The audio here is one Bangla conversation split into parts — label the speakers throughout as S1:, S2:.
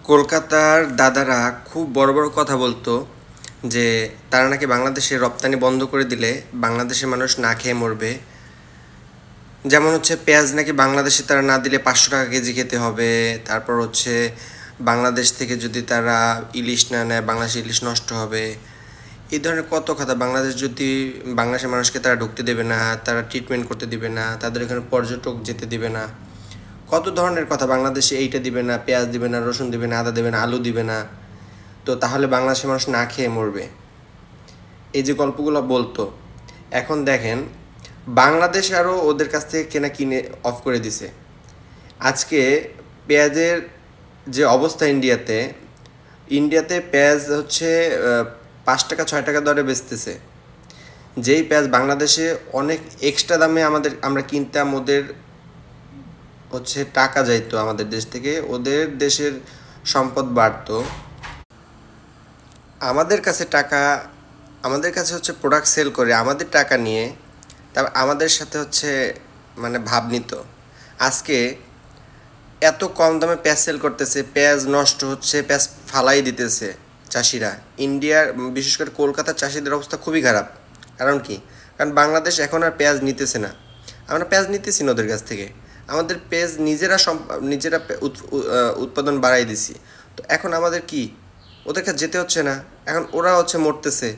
S1: কলকাতার দাদারা খুব বড় বড় কথা বলতো যে তারা নাকি বাংলাদেশে রপ্তানি বন্ধ করে দিলে বাংলাদেশের মানুষ না খেয়ে মরবে। যেমন হচ্ছে পেঁয়াজ নাকি বাংলাদেশে তারা না দিলে 500 টাকা কেজি খেতে হবে। তারপর হচ্ছে বাংলাদেশ থেকে যদি তারা ইলিশ না নেয় বাংলাদেশে ইলিশ নষ্ট হবে। এই ধরনের কত কথা। বাংলাদেশ যদি বাংলাদেশের মানুষকে তারা ঢুকতে দেবে না, তারা ট্রিটমেন্ট করতে দিবে না, তাদের এখানে পর্যটক যেতে দিবে না, কত ধরনের কথা। বাংলাদেশে এইটা দিবে না, পেঁয়াজ দিবে না, রসুন দিবে না, আদা দিবে না, আলু দিবে না। তো তাহলে বাংলাদেশের মানুষ না খেয়ে মরবে, এই যে গল্পগুলো বলতো। এখন দেখেন বাংলাদেশ আরও ওদের কাছ থেকে কেনা কিনে অফ করে দিছে। আজকে পেঁয়াজের যে অবস্থা ইন্ডিয়াতে পেঁয়াজ হচ্ছে 5 টাকা 6 টাকা দরে বেচতেছে। যেই পেঁয়াজ বাংলাদেশে অনেক এক্সট্রা দামে আমরা কিনতাম, ওদের হচ্ছে টাকা যাইতো আমাদের দেশ থেকে, ওদের দেশের সম্পদ বাড়তো, আমাদের কাছে টাকা, আমাদের কাছে হচ্ছে প্রোডাক্ট সেল করে আমাদের টাকা নিয়ে তারপর আমাদের সাথে হচ্ছে মানে ভাব নিত। আজকে এত কম দামে পেঁয়াজ সেল করতেছে, পেঁয়াজ নষ্ট হচ্ছে, পেঁয়াজ ফালাই দিতেছে চাষিরা। ইন্ডিয়ার বিশেষ করে কলকাতার চাষিদের অবস্থা খুবই খারাপ। কারণ কি? কারণ বাংলাদেশ এখন আর পেঁয়াজ নিতেছে না, আমরা পেঁয়াজ নিতেছি না ওদের কাছ থেকে। আমাদের পেঁয়াজ নিজেরা উৎপাদন বাড়াই দিছি। তো এখন আমাদের কি, ওদের কাছে যেতে হচ্ছে না। এখন ওরা হচ্ছে মরতেছে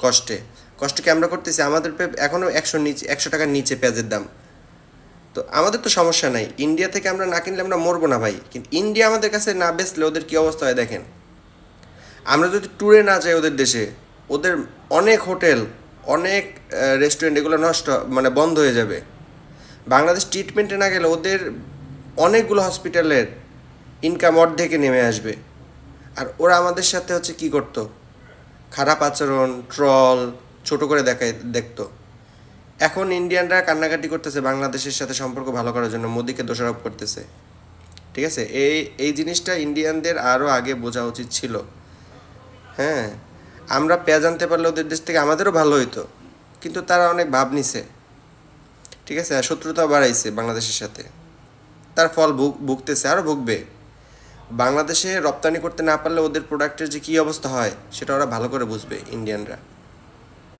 S1: কষ্টে। কষ্ট কি আমরা করতেছি? আমাদের এখনও 100 টাকার নিচে পেঁয়াজের দাম। তো আমাদের তো সমস্যা নাই, ইন্ডিয়া থেকে আমরা না কিনলে আমরা মরবো না ভাই। কিন্তু ইন্ডিয়া আমাদের কাছে না বেচলে ওদের কী অবস্থা হয় দেখেন। আমরা যদি ট্যুরে না যাই ওদের দেশে, ওদের অনেক হোটেল, অনেক রেস্টুরেন্ট এগুলো নষ্ট মানে বন্ধ হয়ে যাবে। বাংলাদেশ ট্রিটমেন্টে না গেলে ওদের অনেকগুলো হসপিটালের ইনকাম অর্ধেকে নেমে আসবে। আর ওরা আমাদের সাথে হচ্ছে কী করতো? খারাপ আচরণ, ট্রল, ছোট করে দেখতো। এখন ইন্ডিয়ানরা কান্নাকাটি করতেছে বাংলাদেশের সাথে সম্পর্ক ভালো করার জন্য, মোদিকে দোষারোপ করতেছে। ঠিক আছে, এই জিনিসটা ইন্ডিয়ানদের আরও আগে বোঝা উচিত ছিল। হ্যাঁ, আমরা পেঁয়াজ আনতে পারলে ওদের দেশ থেকে আমাদেরও ভালো হইতো, কিন্তু তারা অনেক ভাব নিছে। ঠিক আছে, আর শত্রুতাও বাড়াইছে বাংলাদেশের সাথে। তার ফল ভুগতেছে, আরও ভুগবে। বাংলাদেশে রপ্তানি করতে না পারলে ওদের প্রোডাক্টের যে কী অবস্থা হয় সেটা ওরা ভালো করে বুঝবে ইন্ডিয়ানরা।